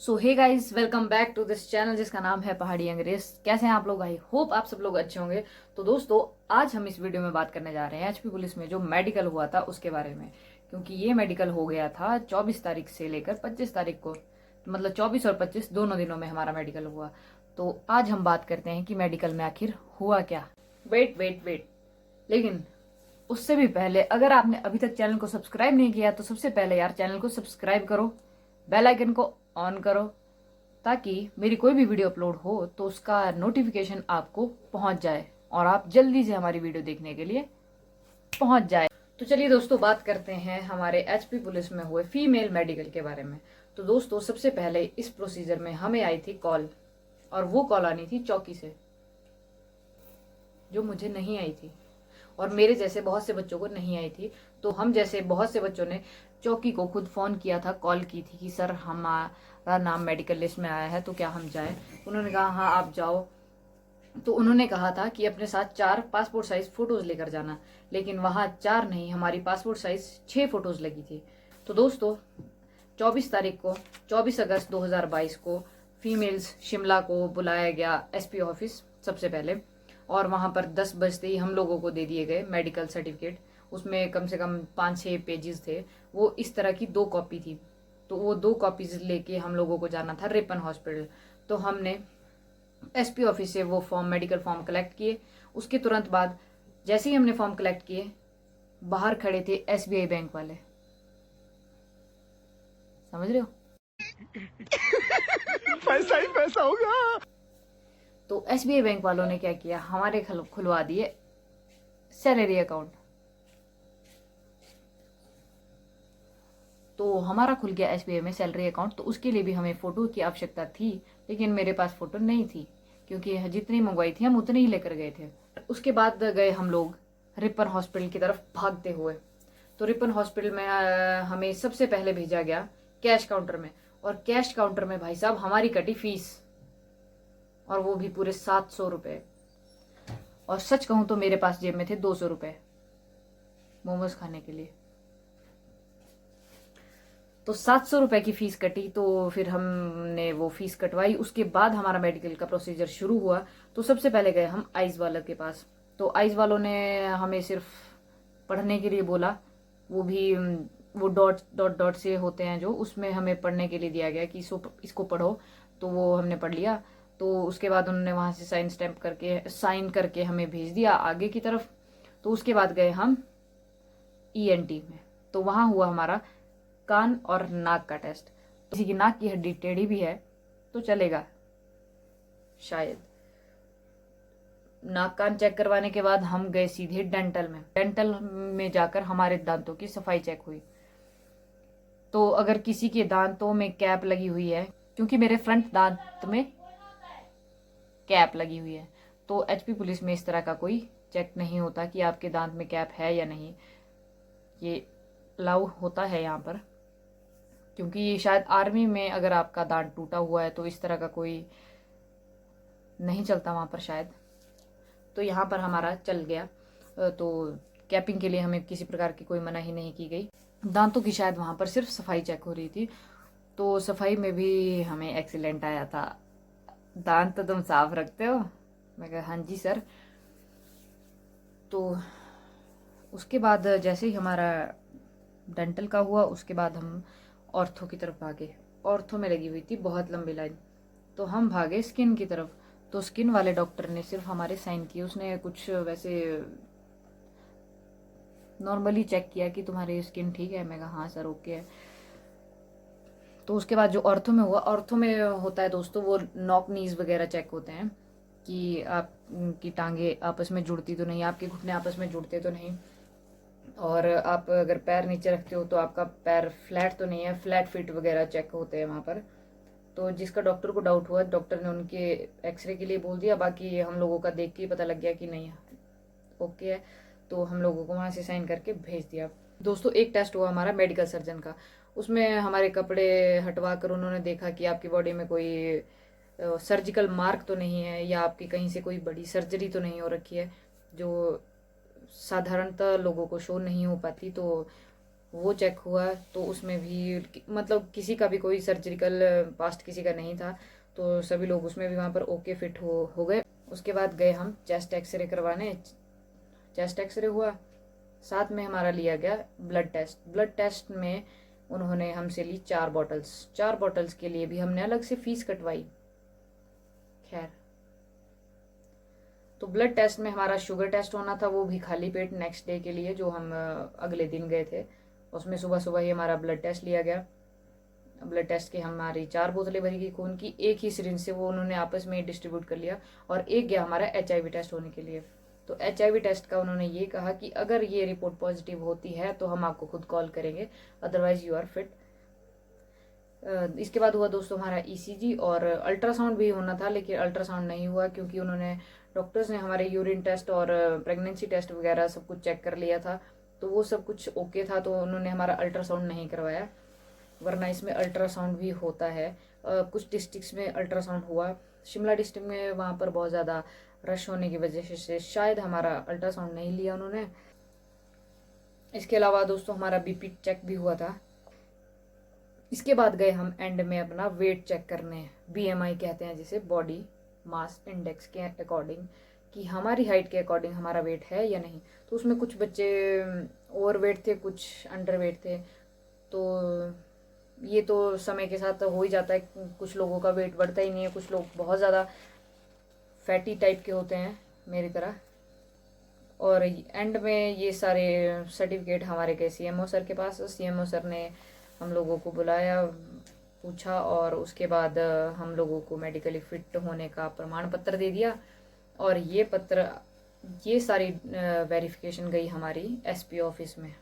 So hey guys, welcome back to this channel जिसका नाम है पहाड़ी अंग्रेज। कैसे हैं आप लोग? आई होप आप सब लोग अच्छे होंगे। तो दोस्तों, आज हम इस वीडियो में बात करने जा रहे हैं एचपी पुलिस में जो मेडिकल हुआ था उसके बारे में। क्योंकि ये मेडिकल हो गया था 24 तारीख से लेकर 25 तारीख को, तो मतलब 24 और 25 दोनों दिनों में हमारा मेडिकल हुआ। तो आज हम बात करते हैं कि मेडिकल में आखिर हुआ क्या। वेट वेट वेट, लेकिन उससे भी पहले अगर आपने अभी तक चैनल को सब्सक्राइब नहीं किया तो सबसे पहले यार चैनल को सब्सक्राइब करो, बेल आइकन को ऑन करो, ताकि मेरी कोई भी वीडियो अपलोड हो तो उसका नोटिफिकेशन आपको पहुंच जाए और आप जल्दी से हमारी वीडियो देखने के लिए पहुंच जाए। तो चलिए दोस्तों, बात करते हैं हमारे एचपी पुलिस में हुए फीमेल मेडिकल के बारे में। तो दोस्तों, सबसे पहले इस प्रोसीजर में हमें आई थी कॉल, और वो कॉल आनी थी चौकी से, जो मुझे नहीं आई थी और मेरे जैसे बहुत से बच्चों को नहीं आई थी। तो हम जैसे बहुत से बच्चों ने चौकी को खुद फोन किया था, कॉल की थी कि सर हमारा नाम मेडिकल लिस्ट में आया है तो क्या हम जाएं। उन्होंने कहा हाँ आप जाओ। तो उन्होंने कहा था कि अपने साथ 4 पासपोर्ट साइज फोटोज लेकर जाना, लेकिन वहां 4 नहीं, हमारी पासपोर्ट साइज 6 फोटोज लगी थी। तो दोस्तों, 24 तारीख को 24 अगस्त 2022 को फीमेल्स शिमला को बुलाया गया एसपी ऑफिस सबसे पहले, और वहां पर 10 बजते ही हम लोगों को दे दिए गए मेडिकल सर्टिफिकेट। उसमें कम से कम 5-6 पेजेस थे। वो इस तरह की 2 कॉपी थी। तो वो 2 कॉपीज लेके हम लोगों को जाना था रिपन हॉस्पिटल। तो हमने एसपी ऑफिस से वो फॉर्म, मेडिकल फॉर्म कलेक्ट किए। उसके तुरंत बाद जैसे ही हमने फॉर्म कलेक्ट किए, बाहर खड़े थे एसबीआई बैंक वाले। समझ रहे हो? पैसा ही पैसा होगा। तो एसबीआई बैंक वालों ने क्या किया, हमारे खुलवा दिए सैलरी अकाउंट। तो हमारा खुल गया एसबीआई में सैलरी अकाउंट। तो उसके लिए भी हमें फोटो की आवश्यकता थी, लेकिन मेरे पास फोटो नहीं थी क्योंकि जितनी मंगवाई थी हम उतनी ही लेकर गए थे। उसके बाद गए हम लोग रिपन हॉस्पिटल की तरफ भागते हुए। तो रिपन हॉस्पिटल में हमें सबसे पहले भेजा गया कैश काउंटर में, और कैश काउंटर में भाई साहब हमारी कटी फीस, और वो भी पूरे 700 रुपए। और सच कहूं तो मेरे पास जेब में थे 200 रुपए मोमोज खाने के लिए। तो 700 रुपए की फीस कटी। तो फिर हमने वो फीस कटवाई। उसके बाद हमारा मेडिकल का प्रोसीजर शुरू हुआ। तो सबसे पहले गए हम आइज वाले के पास। तो आइज वालों ने हमें सिर्फ पढ़ने के लिए बोला, वो भी वो डॉट डॉट डॉट से होते हैं जो, उसमें हमें पढ़ने के लिए दिया गया कि इसको पढ़ो। तो वो हमने पढ़ लिया। तो उसके बाद उन्होंने वहां से साइन करके हमें भेज दिया आगे की तरफ। तो उसके बाद गए हम ईएनटी में। तो वहां हुआ हमारा कान और नाक का टेस्ट। किसी की नाक की हड्डी टेढ़ी भी है तो चलेगा शायद। नाक कान चेक करवाने के बाद हम गए सीधे डेंटल में। डेंटल में जाकर हमारे दांतों की सफाई चेक हुई। तो अगर किसी के दांतों में कैप लगी हुई है, क्योंकि मेरे फ्रंट दांत में कैप लगी हुई है, तो एचपी पुलिस में इस तरह का कोई चेक नहीं होता कि आपके दांत में कैप है या नहीं। ये अलाउ होता है यहाँ पर, क्योंकि शायद आर्मी में अगर आपका दांत टूटा हुआ है तो इस तरह का कोई नहीं चलता वहां पर शायद। तो यहाँ पर हमारा चल गया। तो कैपिंग के लिए हमें किसी प्रकार की कोई मनाही नहीं की गई। दांतों की शायद वहां पर सिर्फ सफाई चेक हो रही थी। तो सफाई में भी हमें एक्सीलेंट आया था। दांत तो तुम साफ रखते हो? मैं कहा हाँ जी सर। तो उसके बाद जैसे ही हमारा डेंटल का हुआ, उसके बाद हम ऑर्थो की तरफ भागे। ऑर्थो में लगी हुई थी बहुत लंबी लाइन। तो हम भागे स्किन की तरफ। तो स्किन वाले डॉक्टर ने सिर्फ हमारे साइन किए। उसने कुछ वैसे नॉर्मली चेक किया कि तुम्हारी स्किन ठीक है। मैं कहा हाँ सर ओके है। तो उसके बाद जो ऑर्थो में हुआ, ऑर्थो में होता है दोस्तों वो नॉक नीज वगैरह चेक होते हैं कि आपकी टांगे आपस में जुड़ती तो नहीं, आपके घुटने आपस में जुड़ते तो नहीं, और आप अगर पैर नीचे रखते हो तो आपका पैर फ्लैट तो नहीं है, फ्लैट फिट वगैरह चेक होते हैं वहाँ पर। तो जिसका डॉक्टर को डाउट हुआ, डॉक्टर ने उनके एक्सरे के लिए बोल दिया। बाकी हम लोगों का देख के पता लग गया कि नहीं ओके है। तो हम लोगों को वहाँ से साइन करके भेज दिया। दोस्तों, एक टेस्ट हुआ हमारा मेडिकल सर्जन का। उसमें हमारे कपड़े हटवा कर उन्होंने देखा कि आपकी बॉडी में कोई सर्जिकल मार्क तो नहीं है, या आपकी कहीं से कोई बड़ी सर्जरी तो नहीं हो रखी है जो साधारणतः लोगों को शो नहीं हो पाती। तो वो चेक हुआ, तो उसमें भी मतलब किसी का भी कोई सर्जिकल पास्ट किसी का नहीं था, तो सभी लोग उसमें भी वहाँ पर ओके फिट हो गए। उसके बाद गए हम चेस्ट एक्सरे करवाने। चेस्ट एक्सरे हुआ, साथ में हमारा लिया गया ब्लड टेस्ट। ब्लड टेस्ट में उन्होंने हमसे ली 4 बॉटल्स। 4 बॉटल्स के लिए भी हमने अलग से फीस कटवाई। खैर, तो ब्लड टेस्ट में हमारा शुगर टेस्ट होना था, वो भी खाली पेट नेक्स्ट डे के लिए, जो हम अगले दिन गए थे। उसमें सुबह सुबह ही हमारा ब्लड टेस्ट लिया गया। ब्लड टेस्ट की हमारी 4 बोतलें भरी गई खून की, एक ही सिरिंज से वो उन्होंने आपस में डिस्ट्रीब्यूट कर लिया। और एक गया हमारा HIV टेस्ट होने के लिए। तो HIV टेस्ट का उन्होंने ये कहा कि अगर ये रिपोर्ट पॉजिटिव होती है तो हम आपको खुद कॉल करेंगे, अदरवाइज यू आर फिट। इसके बाद हुआ दोस्तों हमारा ECG, और अल्ट्रासाउंड भी होना था, लेकिन अल्ट्रासाउंड नहीं हुआ क्योंकि उन्होंने डॉक्टर्स ने हमारे यूरिन टेस्ट और प्रेगनेंसी टेस्ट वगैरह सब कुछ चेक कर लिया था, तो वो सब कुछ ओके था, तो उन्होंने हमारा अल्ट्रासाउंड नहीं करवाया। वरना इसमें अल्ट्रासाउंड भी होता है। कुछ डिस्ट्रिक्ट्स में अल्ट्रासाउंड हुआ। शिमला डिस्ट्रिक्ट में वहाँ पर बहुत ज़्यादा रश होने की वजह से शायद हमारा अल्ट्रासाउंड नहीं लिया उन्होंने। इसके अलावा दोस्तों हमारा BP चेक भी हुआ था। इसके बाद गए हम एंड में अपना वेट चेक करने। BMI कहते हैं जिसे, बॉडी मास इंडेक्स के अकॉर्डिंग, कि हमारी हाइट के अकॉर्डिंग हमारा वेट है या नहीं। तो उसमें कुछ बच्चे ओवर वेट थे, कुछ अंडर वेट थे। तो ये तो समय के साथ हो ही जाता है, कुछ लोगों का वेट बढ़ता ही नहीं है, कुछ लोग बहुत ज़्यादा फैटी टाइप के होते हैं मेरी तरह। और एंड में ये सारे सर्टिफिकेट हमारे गए CMO सर के पास। CMO सर ने हम लोगों को बुलाया, पूछा, और उसके बाद हम लोगों को मेडिकली फिट होने का प्रमाण पत्र दे दिया। और ये सारी वेरिफिकेशन गई हमारी SP ऑफिस में।